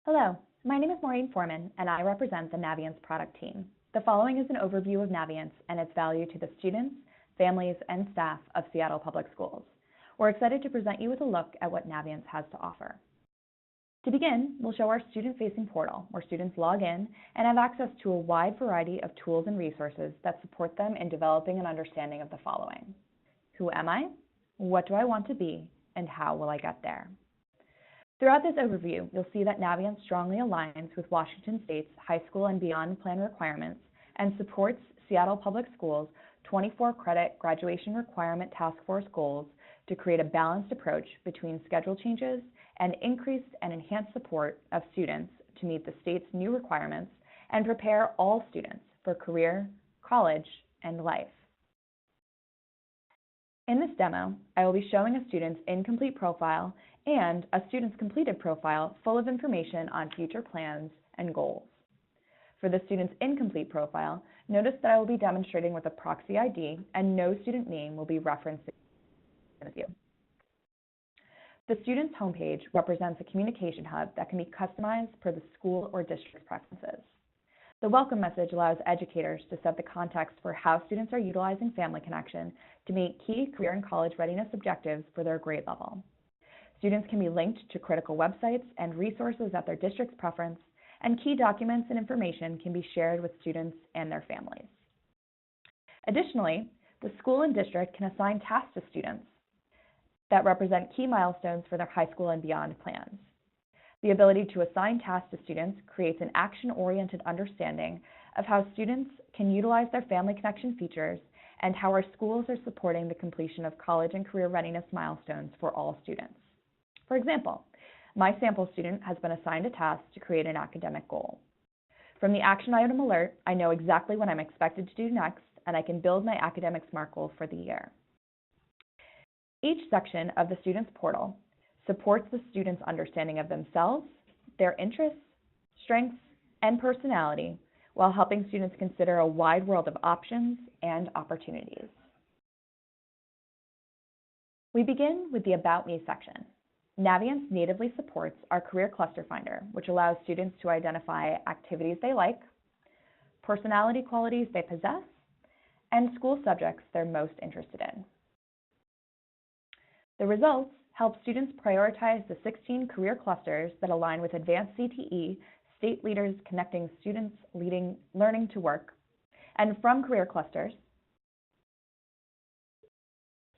Hello, my name is Maureen Foreman, and I represent the Naviance product team. The following is an overview of Naviance and its value to the students, families, and staff of Seattle Public Schools. We're excited to present you with a look at what Naviance has to offer. To begin, we'll show our student-facing portal, where students log in and have access to a wide variety of tools and resources that support them in developing an understanding of the following: who am I? What do I want to be? And how will I get there? Throughout this overview, you'll see that Naviance strongly aligns with Washington State's high school and beyond plan requirements and supports Seattle Public Schools' 24-credit graduation requirement task force goals to create a balanced approach between schedule changes and increased and enhanced support of students to meet the state's new requirements and prepare all students for career, college, and life. In this demo, I will be showing a student's incomplete profile and a student's completed profile full of information on future plans and goals. For the student's incomplete profile, notice that I will be demonstrating with a proxy ID and no student name will be referenced in the view. The student's homepage represents a communication hub that can be customized per the school or district's preferences. The welcome message allows educators to set the context for how students are utilizing Family Connection to meet key career and college readiness objectives for their grade level. Students can be linked to critical websites and resources at their district's preference, and key documents and information can be shared with students and their families. Additionally, the school and district can assign tasks to students that represent key milestones for their high school and beyond plans. The ability to assign tasks to students creates an action-oriented understanding of how students can utilize their Family Connection features and how our schools are supporting the completion of college and career readiness milestones for all students. For example, my sample student has been assigned a task to create an academic goal. From the action item alert, I know exactly what I'm expected to do next, and I can build my academic SMART goal for the year. Each section of the student's portal supports the student's understanding of themselves, their interests, strengths, and personality, while helping students consider a wide world of options and opportunities. We begin with the About Me section. Naviance natively supports our Career Cluster Finder, which allows students to identify activities they like, personality qualities they possess, and school subjects they're most interested in. The results help students prioritize the 16 career clusters that align with advanced CTE, state leaders connecting students learning to work. And from career clusters,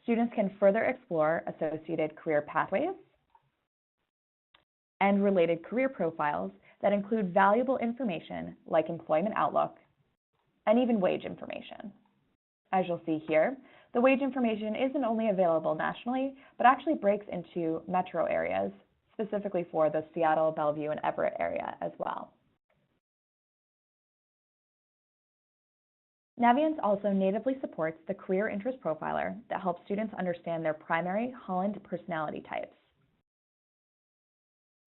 students can further explore associated career pathways and related career profiles that include valuable information like employment outlook and even wage information. As you'll see here, the wage information isn't only available nationally, but actually breaks into metro areas, specifically for the Seattle, Bellevue, and Everett area as well. Naviance also natively supports the Career Interest Profiler that helps students understand their primary Holland personality types.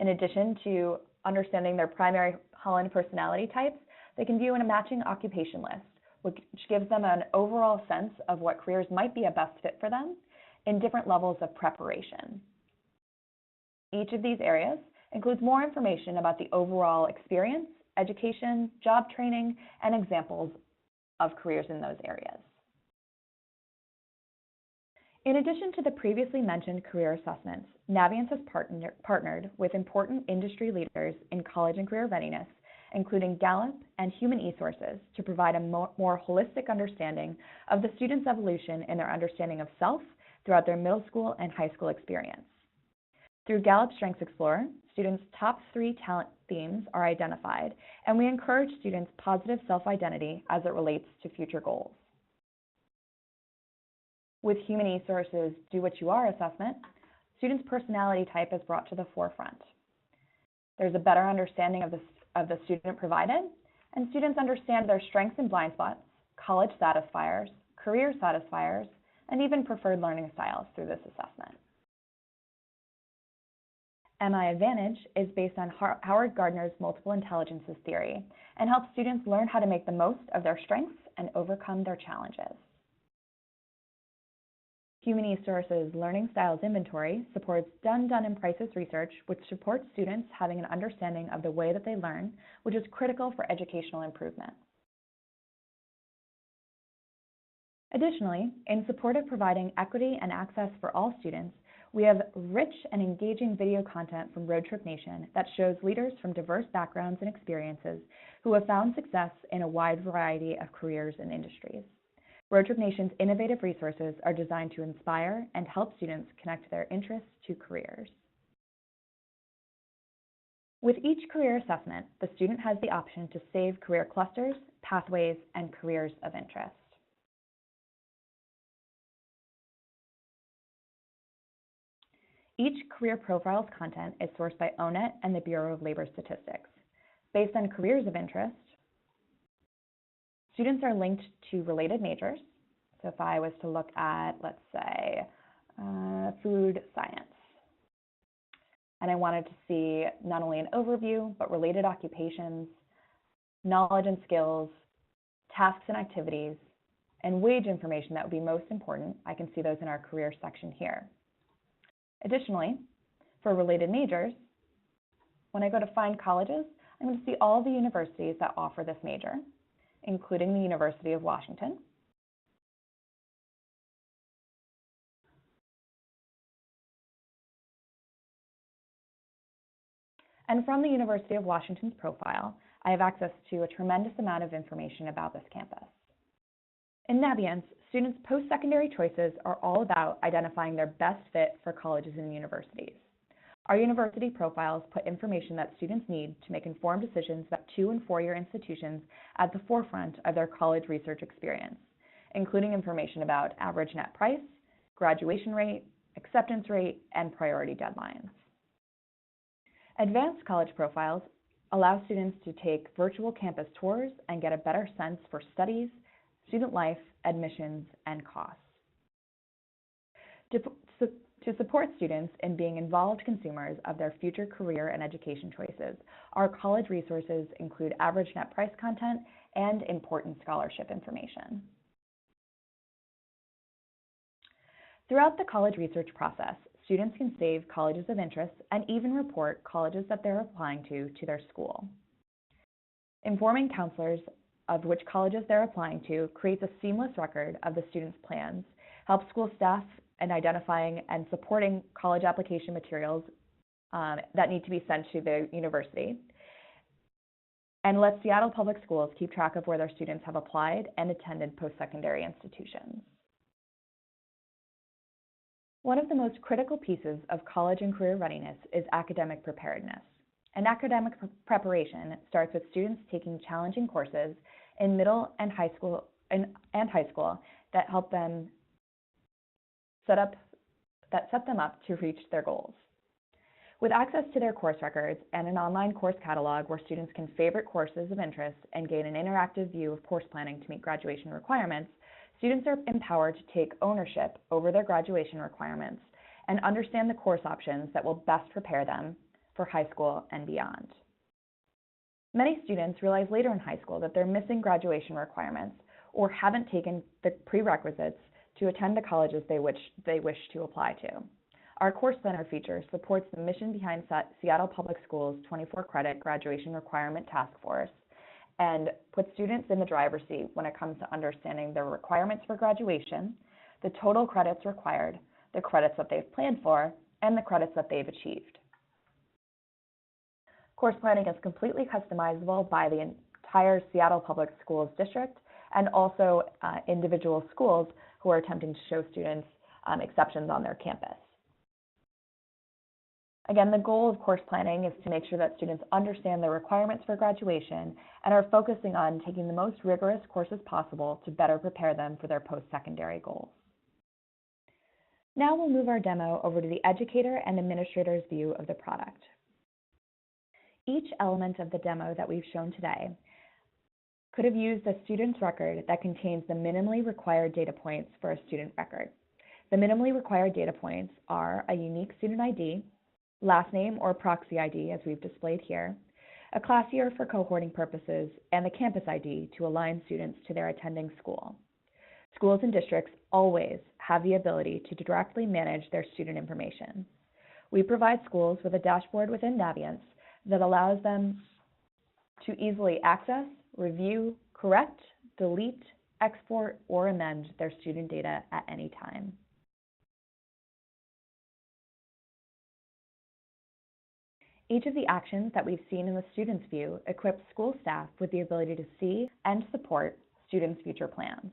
In addition to understanding their primary Holland personality types, they can view a matching occupation list, which gives them an overall sense of what careers might be a best fit for them in different levels of preparation. Each of these areas includes more information about the overall experience, education, job training, and examples of careers in those areas. In addition to the previously mentioned career assessments, Naviance has partnered with important industry leaders in college and career readiness, including Gallup and Human eSources, to provide a more holistic understanding of the student's evolution in their understanding of self throughout their middle school and high school experience. Through Gallup Strengths Explorer, students' top 3 talent themes are identified, and we encourage students' positive self-identity as it relates to future goals. With Human eSources' Do What You Are assessment, students' personality type is brought to the forefront. There's a better understanding of the student provided, and students understand their strengths and blind spots, college satisfiers, career satisfiers, and even preferred learning styles through this assessment. MI Advantage is based on Howard Gardner's multiple intelligences theory and helps students learn how to make the most of their strengths and overcome their challenges. Human Resources Learning Styles Inventory supports Dun, and Price's research, which supports students having an understanding of the way that they learn, which is critical for educational improvement. Additionally, in support of providing equity and access for all students, we have rich and engaging video content from Road Trip Nation that shows leaders from diverse backgrounds and experiences who have found success in a wide variety of careers and industries. Road Trip Nation's innovative resources are designed to inspire and help students connect their interests to careers. With each career assessment, the student has the option to save career clusters, pathways, and careers of interest. Each career profile's content is sourced by ONET and the Bureau of Labor Statistics. Based on careers of interest, students are linked to related majors. So if I was to look at, let's say, food science, and I wanted to see not only an overview, but related occupations, knowledge and skills, tasks and activities, and wage information that would be most important, I can see those in our career section here. Additionally, for related majors, when I go to find colleges, I'm going to see all the universities that offer this major, including the University of Washington. And from the University of Washington's profile, I have access to a tremendous amount of information about this campus. In Naviance, students' post-secondary choices are all about identifying their best fit for colleges and universities. Our university profiles put information that students need to make informed decisions about 2- and 4-year institutions at the forefront of their college research experience, including information about average net price, graduation rate, acceptance rate, and priority deadlines. Advanced college profiles allow students to take virtual campus tours and get a better sense for studies, student life, admissions, and costs. To support students in being involved consumers of their future career and education choices, our college resources include average net price content and important scholarship information. Throughout the college research process, students can save colleges of interest and even report colleges that they're applying to their school. Informing counselors of which colleges they're applying to creates a seamless record of the student's plans, helps school staff in identifying and supporting college application materials that need to be sent to the university, and lets Seattle Public Schools keep track of where their students have applied and attended post-secondary institutions. One of the most critical pieces of college and career readiness is academic preparedness. And academic preparation starts with students taking challenging courses in middle and high school that help them set them up to reach their goals. With access to their course records and an online course catalog where students can favorite courses of interest and gain an interactive view of course planning to meet graduation requirements, students are empowered to take ownership over their graduation requirements and understand the course options that will best prepare them for high school and beyond. Many students realize later in high school that they're missing graduation requirements or haven't taken the prerequisites to attend the colleges they wish to apply to. Our Course Planner feature supports the mission behind Seattle Public Schools' 24-credit graduation requirement task force and puts students in the driver's seat when it comes to understanding their requirements for graduation, the total credits required, the credits that they've planned for, and the credits that they've achieved. Course planning is completely customizable by the entire Seattle Public Schools district and also individual schools who are attempting to show students exceptions on their campus. Again, the goal of course planning is to make sure that students understand the requirements for graduation and are focusing on taking the most rigorous courses possible to better prepare them for their post-secondary goals. Now we'll move our demo over to the educator and administrator's view of the product. Each element of the demo that we've shown today could have used a student's record that contains the minimally required data points for a student record. The minimally required data points are a unique student ID, last name or proxy ID as we've displayed here, a class year for cohorting purposes, and the campus ID to align students to their attending school. Schools and districts always have the ability to directly manage their student information. We provide schools with a dashboard within Naviance that allows them to easily access, review, correct, delete, export, or amend their student data at any time. Each of the actions that we've seen in the student's view equips school staff with the ability to see and support students' future plans.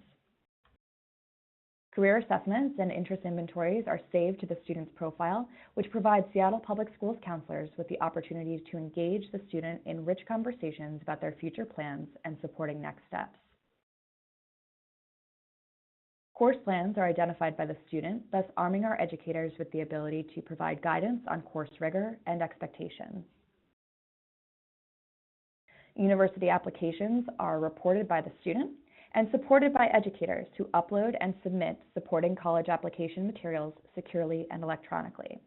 Career assessments and interest inventories are saved to the student's profile, which provides Seattle Public Schools counselors with the opportunity to engage the student in rich conversations about their future plans and supporting next steps. Course plans are identified by the student, thus arming our educators with the ability to provide guidance on course rigor and expectations. University applications are reported by the student and supported by educators who upload and submit supporting college application materials securely and electronically.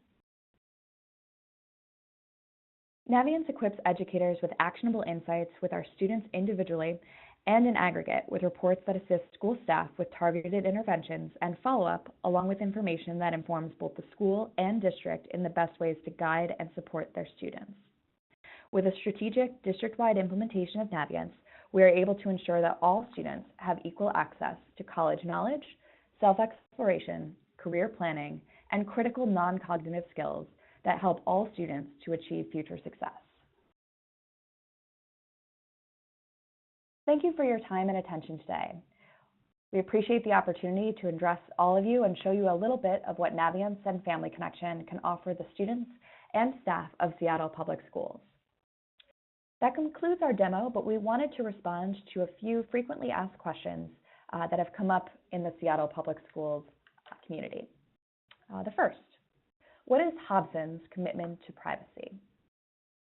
Naviance equips educators with actionable insights with our students individually and in aggregate with reports that assist school staff with targeted interventions and follow-up, along with information that informs both the school and district in the best ways to guide and support their students. With a strategic district-wide implementation of Naviance, we are able to ensure that all students have equal access to college knowledge, self-exploration, career planning, and critical non-cognitive skills that help all students to achieve future success. Thank you for your time and attention today. We appreciate the opportunity to address all of you and show you a little bit of what Naviance and Family Connection can offer the students and staff of Seattle Public Schools. That concludes our demo, but we wanted to respond to a few frequently asked questions that have come up in the Seattle Public Schools community. The first, what is Hobson's commitment to privacy?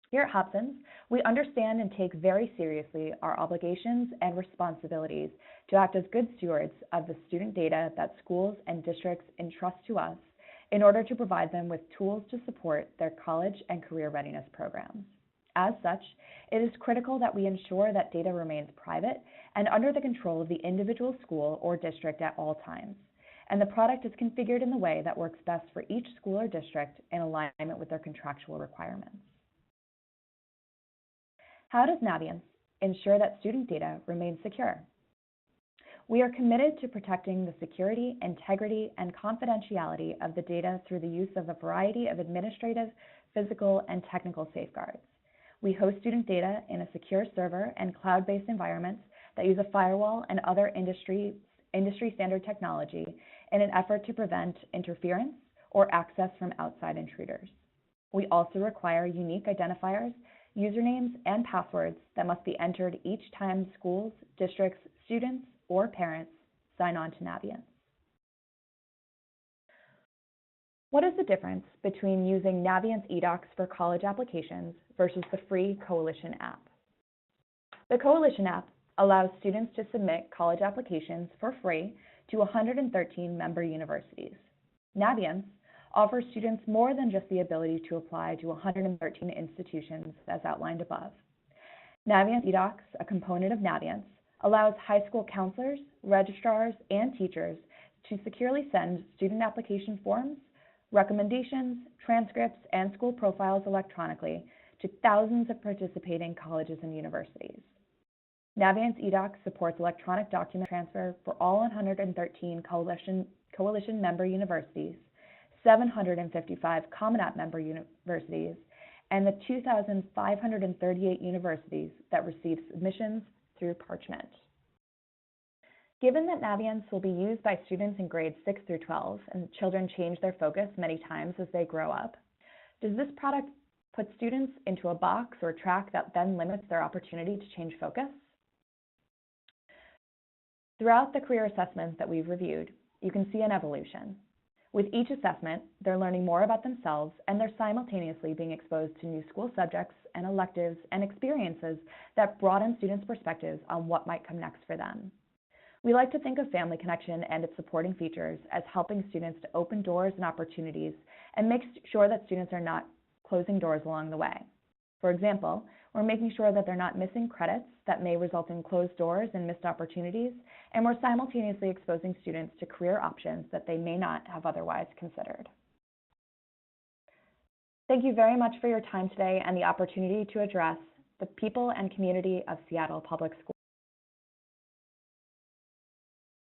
Here at Hobson's, we understand and take very seriously our obligations and responsibilities to act as good stewards of the student data that schools and districts entrust to us in order to provide them with tools to support their college and career readiness programs. As such, it is critical that we ensure that data remains private and under the control of the individual school or district at all times, and the product is configured in the way that works best for each school or district in alignment with their contractual requirements. How does Naviance ensure that student data remains secure? We are committed to protecting the security, integrity, and confidentiality of the data through the use of a variety of administrative, physical, and technical safeguards. We host student data in a secure server and cloud-based environments that use a firewall and other industry standard technology in an effort to prevent interference or access from outside intruders. We also require unique identifiers, usernames, and passwords that must be entered each time schools, districts, students, or parents sign on to Naviance. What is the difference between using Naviance eDocs for college applications versus the free Coalition app? The Coalition app allows students to submit college applications for free to 113 member universities. Naviance offers students more than just the ability to apply to 113 institutions as outlined above. Naviance eDocs, a component of Naviance, allows high school counselors, registrars, and teachers to securely send student application forms, recommendations, transcripts, and school profiles electronically to thousands of participating colleges and universities. Naviance eDocs supports electronic document transfer for all 113 Coalition member universities, 755 Common App member universities, and the 2,538 universities that receive submissions through Parchment. Given that Naviance will be used by students in grades 6 through 12, and children change their focus many times as they grow up, does this product put students into a box or track that then limits their opportunity to change focus? Throughout the career assessments that we've reviewed, you can see an evolution. With each assessment, they're learning more about themselves, and they're simultaneously being exposed to new school subjects and electives and experiences that broaden students' perspectives on what might come next for them. We like to think of Family Connection and its supporting features as helping students to open doors and opportunities and make sure that students are not closing doors along the way. For example, we're making sure that they're not missing credits that may result in closed doors and missed opportunities, and we're simultaneously exposing students to career options that they may not have otherwise considered. Thank you very much for your time today and the opportunity to address the people and community of Seattle Public Schools.